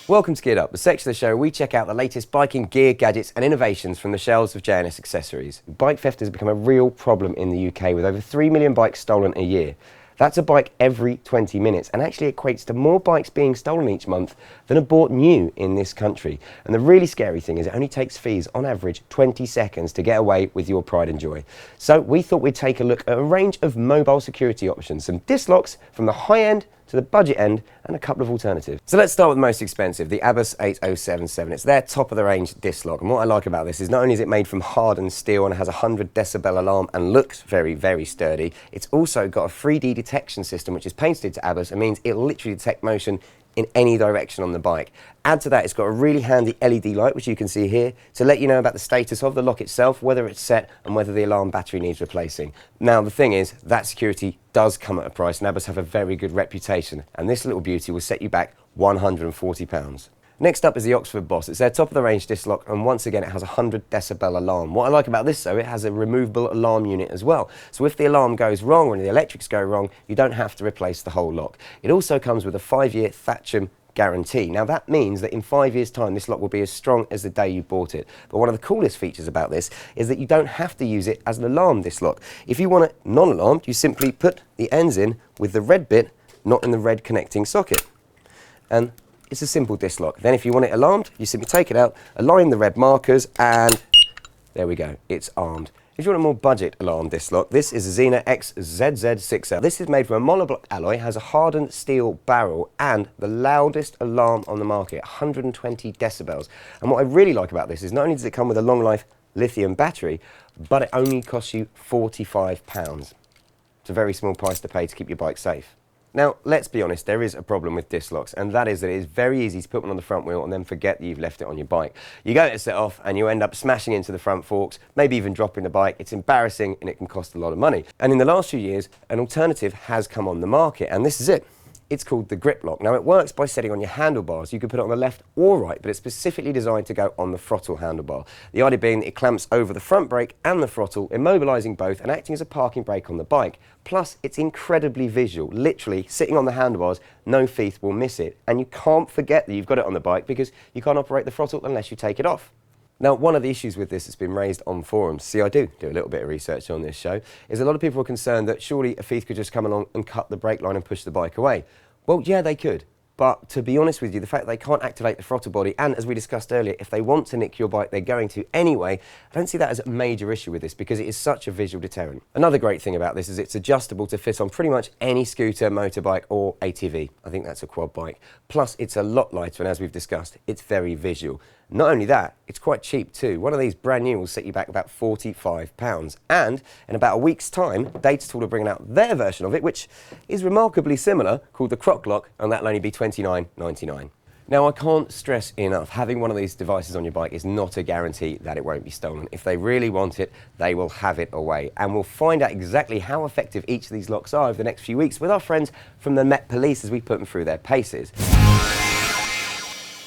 Welcome to Geared Up, the section of the show where we check out the latest biking gear, gadgets and innovations from the shelves of J&S Accessories. Bike theft has become a real problem in the UK with over 3 million bikes stolen a year. That's a bike every 20 minutes and actually equates to more bikes being stolen each month than are bought new in this country. And the really scary thing is it only takes thieves on average 20 seconds to get away with your pride and joy. So we thought we'd take a look at a range of mobile security options, some disc locks from the high end to the budget end and a couple of alternatives. So let's start with the most expensive, the ABUS 8077. It's their top of the range disc lock, and what I like about this is not only is it made from hardened steel and has a 100 decibel alarm and looks very, very sturdy, it's also got a 3D detection system which is patented to ABUS and means it'll literally detect motion in any direction on the bike. Add to that, it's got a really handy LED light, which you can see here, to let you know about the status of the lock itself, whether it's set and whether the alarm battery needs replacing. Now, the thing is, that security does come at a price, and ABUS have a very good reputation, and this little beauty will set you back £140. Next up is the Oxford Boss. It's their top of the range disc lock, and once again it has a 100 decibel alarm. What I like about this though, it has a removable alarm unit as well. So if the alarm goes wrong or the electrics go wrong, you don't have to replace the whole lock. It also comes with a 5-year Thatcham guarantee. Now that means that in 5 years time this lock will be as strong as the day you bought it. But one of the coolest features about this is that you don't have to use it as an alarm disc lock. If you want it non-alarmed, you simply put the ends in with the red bit not in the red connecting socket. And it's a simple disc lock. Then if you want it alarmed, you simply take it out, align the red markers, and there we go, it's armed. If you want a more budget alarm disc lock, this is a Xena XZZ6L. This is made from a monoblock alloy, has a hardened steel barrel, and the loudest alarm on the market, 120 decibels. And what I really like about this is not only does it come with a long life lithium battery, but it only costs you £45. It's a very small price to pay to keep your bike safe. Now, let's be honest, there is a problem with disc locks, and that is that it is very easy to put one on the front wheel and then forget that you've left it on your bike. You go to set off and you end up smashing into the front forks, maybe even dropping the bike. It's embarrassing and it can cost a lot of money. And in the last few years, an alternative has come on the market, and this is it. It's called the grip lock. Now it works by setting on your handlebars. You can put it on the left or right, but it's specifically designed to go on the throttle handlebar. The idea being that it clamps over the front brake and the throttle, immobilising both and acting as a parking brake on the bike. Plus, it's incredibly visual. Literally, sitting on the handlebars, no thief will miss it. And you can't forget that you've got it on the bike because you can't operate the throttle unless you take it off. Now, one of the issues with this that's been raised on forums, see I do a little bit of research on this show, is a lot of people are concerned that surely a thief could just come along and cut the brake line and push the bike away. Well, yeah, they could. But to be honest with you, the fact that they can't activate the throttle body, and as we discussed earlier, if they want to nick your bike, they're going to anyway, I don't see that as a major issue with this because it is such a visual deterrent. Another great thing about this is it's adjustable to fit on pretty much any scooter, motorbike or ATV. I think that's a quad bike. Plus, it's a lot lighter, and as we've discussed, it's very visual. Not only that, it's quite cheap too. One of these brand new will set you back about £45. And in about a week's time, Datatool are bringing out their version of it, which is remarkably similar, called the Croc Lock, and that'll only be £29.99. Now, I can't stress enough, having one of these devices on your bike is not a guarantee that it won't be stolen. If they really want it, they will have it away. And we'll find out exactly how effective each of these locks are over the next few weeks with our friends from the Met Police as we put them through their paces.